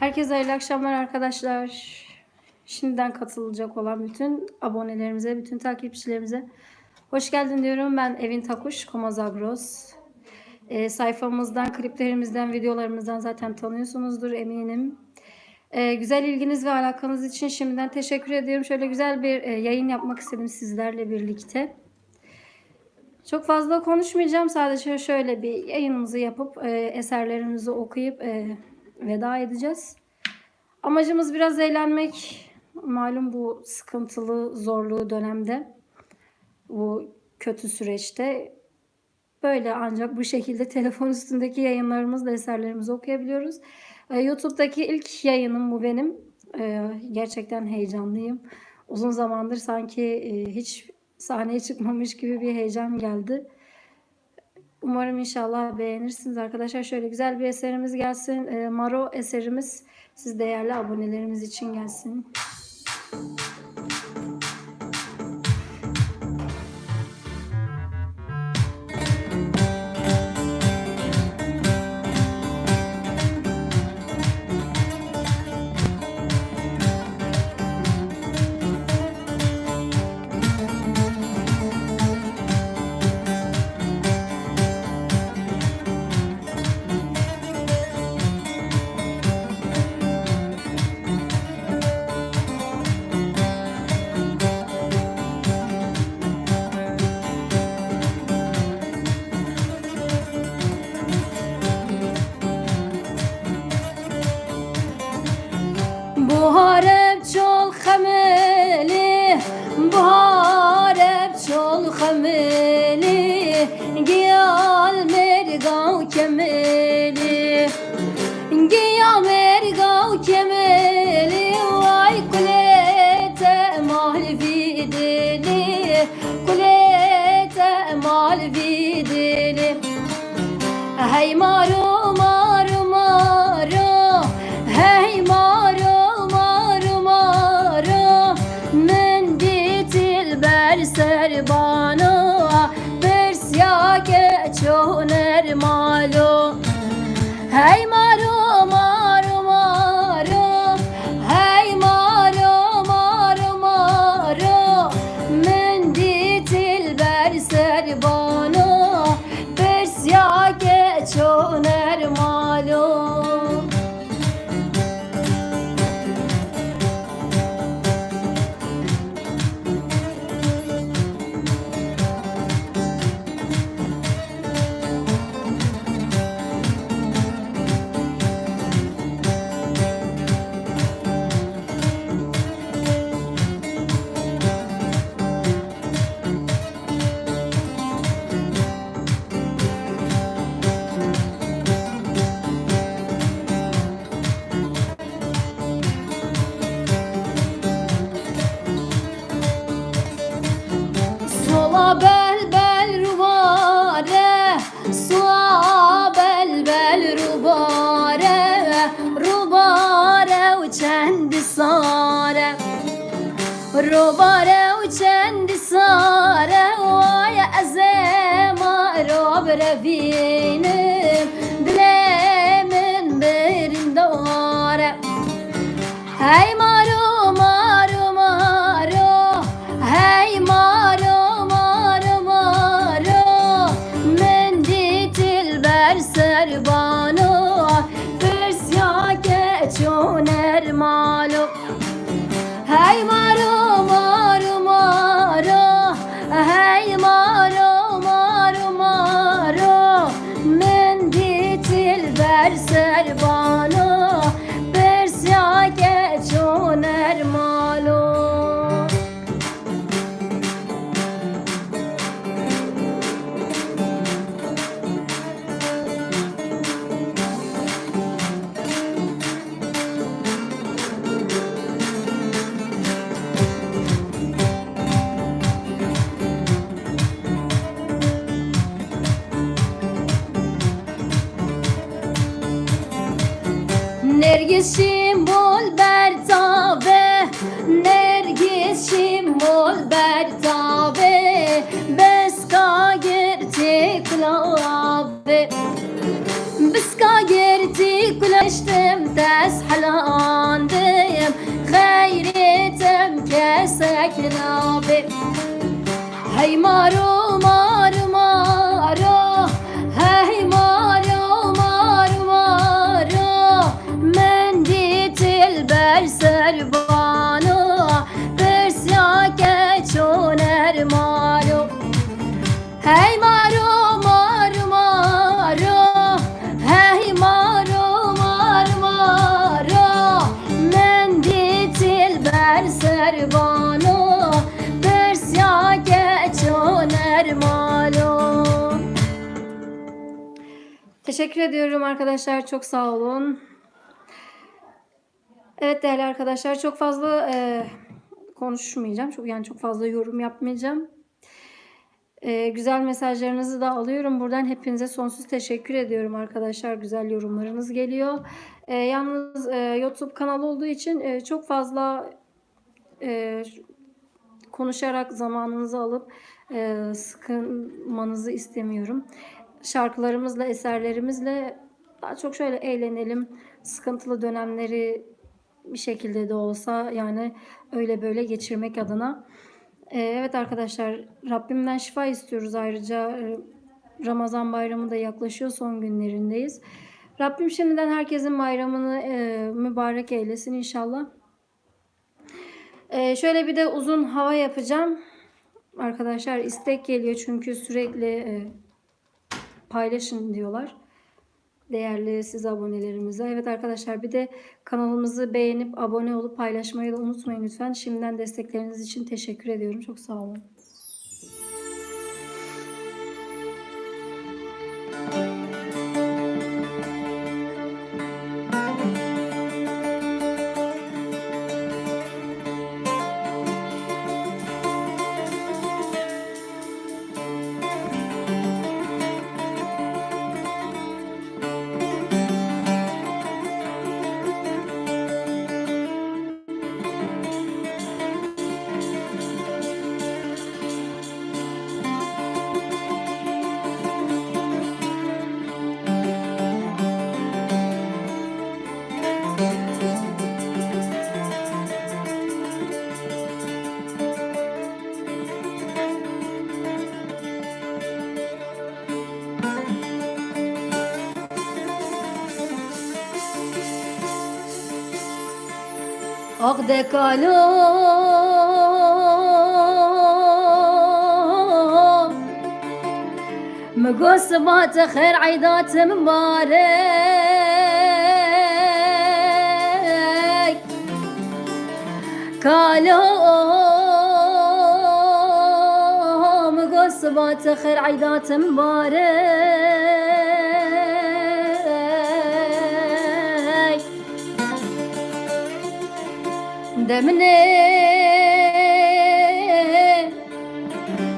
Herkese hayırlı akşamlar arkadaşlar. Şimdiden katılacak olan bütün abonelerimize, bütün takipçilerimize hoş geldin diyorum. Ben Evin Takuş, Komazagros. Sayfamızdan, kliplerimizden, videolarımızdan zaten tanıyorsunuzdur eminim. Güzel ilginiz ve alakanız için şimdiden teşekkür ediyorum. Şöyle güzel bir yayın yapmak istedim sizlerle birlikte. Çok fazla konuşmayacağım. Sadece şöyle bir yayınımızı yapıp eserlerimizi okuyup veda edeceğiz. Amacımız biraz eğlenmek. Malum bu sıkıntılı, zorlu dönemde, bu kötü süreçte böyle ancak bu şekilde telefon üstündeki yayınlarımızla eserlerimizi okuyabiliyoruz. YouTube'daki ilk yayınım bu benim. Gerçekten heyecanlıyım. Uzun zamandır sanki hiç sahneye çıkmamış gibi bir heyecan geldi. Umarım inşallah beğenirsiniz arkadaşlar. Şöyle güzel bir eserimiz gelsin. Maro eserimiz siz değerli abonelerimiz için gelsin. Bahar çol xemeli, bahar çol xemeli, giyal mergav kemeli, giyal mergav kemeli, vay kulete malvi dili, kulete malvi dili, hey maru maru maru, hey maru serbano persya geçoner malo hey maru maru maru hey maru maru maru menditil ber serbano persya geçoner malo. Bel bel rubare, sua bel bel rubare, rubare uçendi sare, rubare uçendi sare, vay azema rob revinim, dilemin birinde vare, hey maru maru maru, hey maru serbano persya geçoner malo hey maru maru maru hey maru maru maru menditil ber serbano persya geçoner malo. Nergis şimbol bertave, Nergis şimbol bertave, beska girti kulave, beska girti kulaştım tez hala Teşekkür ediyorum arkadaşlar. Çok sağ olun. Evet değerli arkadaşlar, çok fazla konuşmayacağım. Çok fazla yorum yapmayacağım. Güzel mesajlarınızı da alıyorum. Buradan hepinize sonsuz teşekkür ediyorum arkadaşlar. Güzel yorumlarınız geliyor. Yalnız YouTube kanalı olduğu için çok fazla konuşarak zamanınızı alıp sıkılmanızı istemiyorum. Şarkılarımızla, eserlerimizle daha çok şöyle eğlenelim. Sıkıntılı dönemleri bir şekilde de olsa yani öyle böyle geçirmek adına. Evet arkadaşlar, Rabbimden şifa istiyoruz. Ayrıca Ramazan bayramı da yaklaşıyor, son günlerindeyiz. Rabbim şimdiden herkesin bayramını mübarek eylesin inşallah. Şöyle bir de uzun hava yapacağım. Arkadaşlar istek geliyor çünkü sürekli paylaşın diyorlar. Değerli siz abonelerimize. Evet arkadaşlar, bir de kanalımızı beğenip abone olup paylaşmayı da unutmayın lütfen. Şimdiden destekleriniz için teşekkür ediyorum. Çok sağ olun. Akde kalom مقول صبات خير عيدات مبارك كالوم مقول صبات خير عيدات مبارك دمني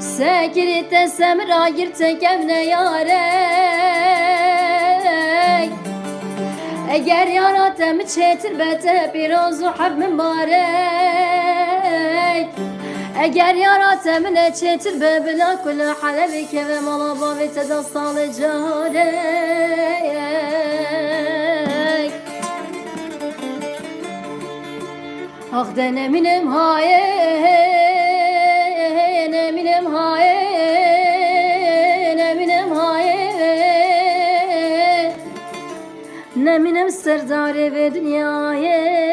سكرت سمرا girtek evne yarek eğer yaratem çetir bete biraz hab mübarek eğer yaratem ne çetir be bila kul halebi keve malaba ve teda salcarek ah deneminem haye Eminem haye Eminem haye Neminem serdare ve dünyaya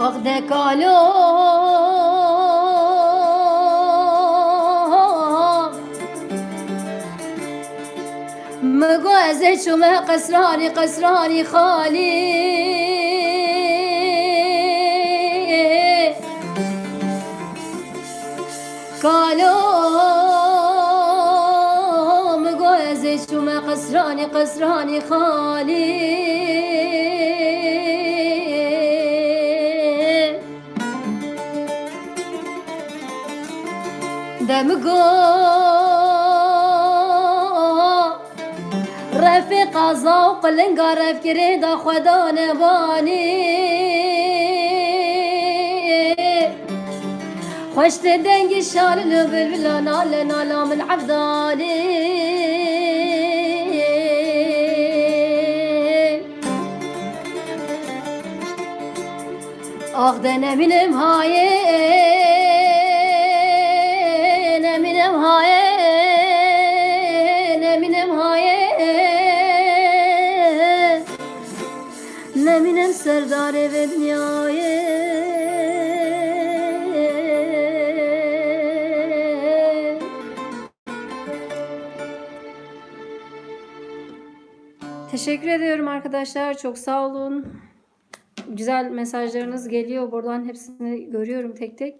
Akde kalom مقوزي شومه قسراني قسراني خالي كالوم مقوزي شومه قسراني قسراني خالي دمقو رفيق ذوق لنقرف كريدا خدان باني خوش تدنگی شاللو بلبلا ناله نالا من عبدالي آخ ده نمینم هایه نمینم هایه نمینم هایه نمینم سردار و دنیایه Teşekkür ediyorum arkadaşlar. Çok sağ olun. Güzel mesajlarınız geliyor. Buradan hepsini görüyorum tek tek.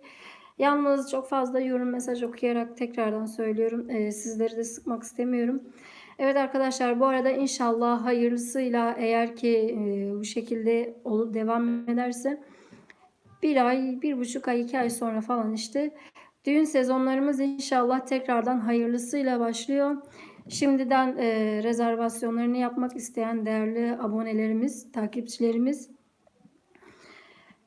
Yalnız çok fazla yorum mesaj okuyarak tekrardan söylüyorum. Sizleri de sıkmak istemiyorum. Evet arkadaşlar, bu arada inşallah hayırlısıyla eğer ki bu şekilde olup devam ederse 1 ay, 1,5 ay, 2 ay sonra falan işte düğün sezonlarımız inşallah tekrardan hayırlısıyla başlıyor. Şimdiden rezervasyonlarını yapmak isteyen değerli abonelerimiz, takipçilerimiz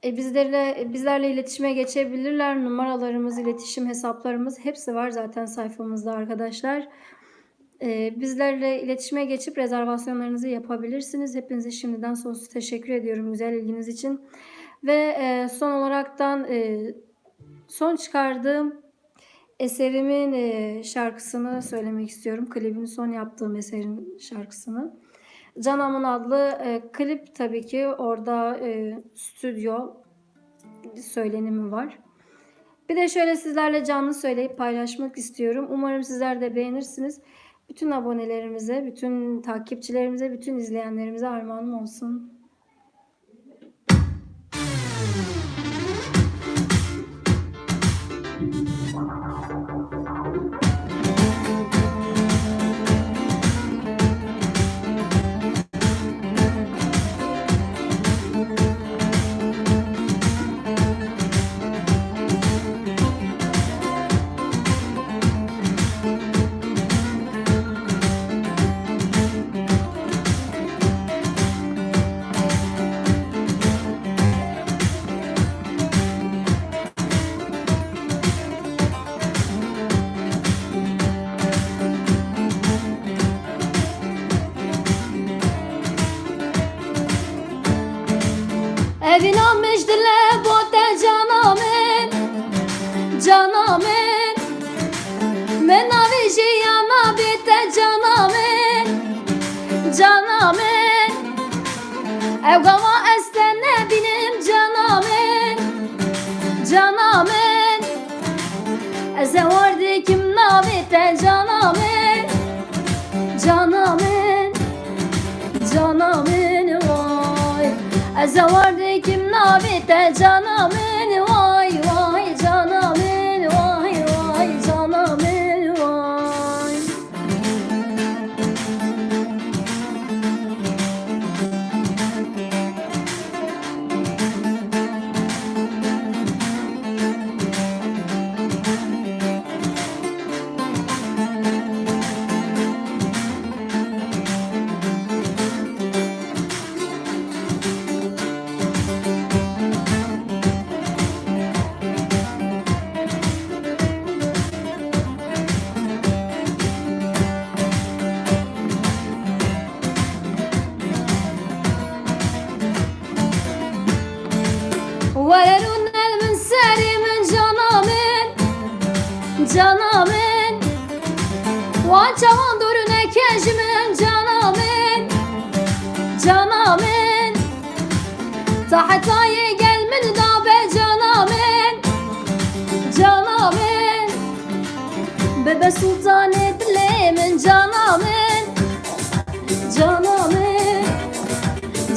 bizlerle iletişime geçebilirler. Numaralarımız, iletişim hesaplarımız hepsi var zaten sayfamızda arkadaşlar. Bizlerle iletişime geçip rezervasyonlarınızı yapabilirsiniz. Hepinize şimdiden sonsuz teşekkür ediyorum güzel ilginiz için. Ve son olaraktan son çıkardığım eserimin şarkısını söylemek istiyorum. Klibini son yaptığım eserin şarkısını. Canam'ın adlı klip, tabii ki orada stüdyo söylenimi var. Bir de şöyle sizlerle canlı söyleyip paylaşmak istiyorum. Umarım sizler de beğenirsiniz. Bütün abonelerimize, bütün takipçilerimize, bütün izleyenlerimize armağanım olsun. Evin almış dile bote canamın, canamın. Men avişi yana bitte canamın, canamın. Ev gava estene benim canamın, canamın. Eze vardı kim nabitte canamın, canamın, canamın vay. Eze vardı kim nabitte canamın vay vay canamın vay vay canamın vay. Velerun el min seri min canamın, canamın. Van çavan durune keşmin canamın, canamın. Tahtaya gelmin da be canamın, canamın. Bebe sultan edlemin canamın, canamın,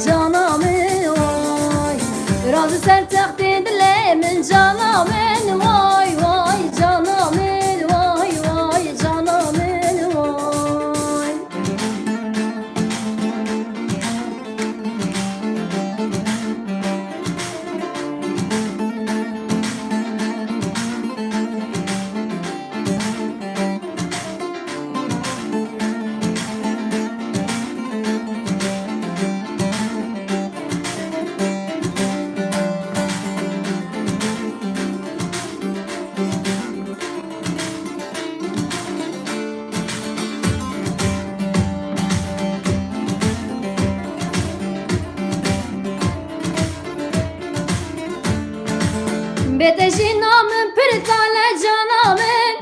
canamın vay. Razı ser takdir dilemin canamın vay vay canamın vay vay canamın vay. Beteşi namın pür tale canamın,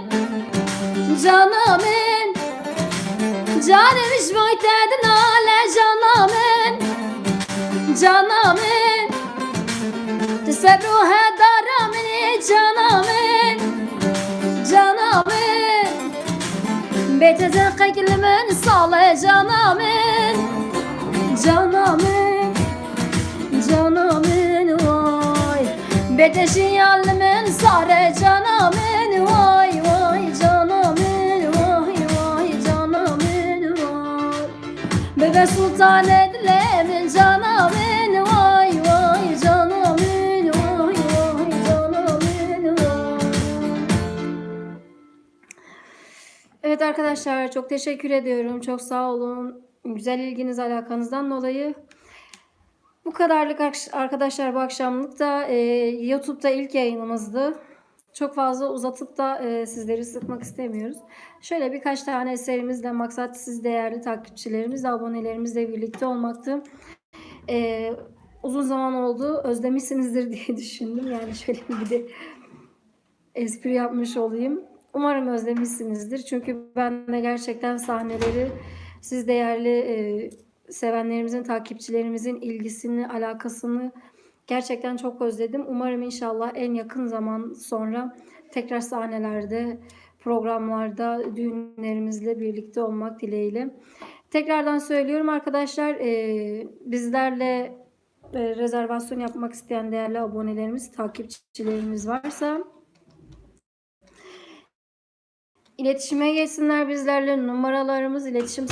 canamın. Canım işvoy tedin ale canamın, canamın. Tesebru hedaramın canamın, canamın. Beteze keklimin sale canamın, canamın, canamın vay. Beteşi yalımın sare canamın vay vay canamın vay vay canamın vay. Bebe sultan edilemin canamın vay vay canamın vay vay canamın vay. Evet arkadaşlar, çok teşekkür ediyorum. Çok sağ olun. Güzel ilginiz, alakanızdan dolayı. Bu kadarlık arkadaşlar bu akşamlık da YouTube'da ilk yayınımızdı. Çok fazla uzatıp da sizleri sıkmak istemiyoruz. Şöyle birkaç tane eserimizle maksat siz değerli takipçilerimizle, abonelerimizle birlikte olmaktı. Uzun zaman oldu, özlemişsinizdir diye düşündüm. Yani şöyle bir de espri yapmış olayım. Umarım özlemişsinizdir. Çünkü ben de gerçekten sahneleri siz değerli sevenlerimizin, takipçilerimizin ilgisini, alakasını gerçekten çok özledim. Umarım inşallah en yakın zaman sonra tekrar sahnelerde, programlarda, düğünlerimizle birlikte olmak dileğiyle. Tekrardan söylüyorum arkadaşlar, bizlerle rezervasyon yapmak isteyen değerli abonelerimiz, takipçilerimiz varsa İletişime geçsinler bizlerle. Numaralarımız, iletişim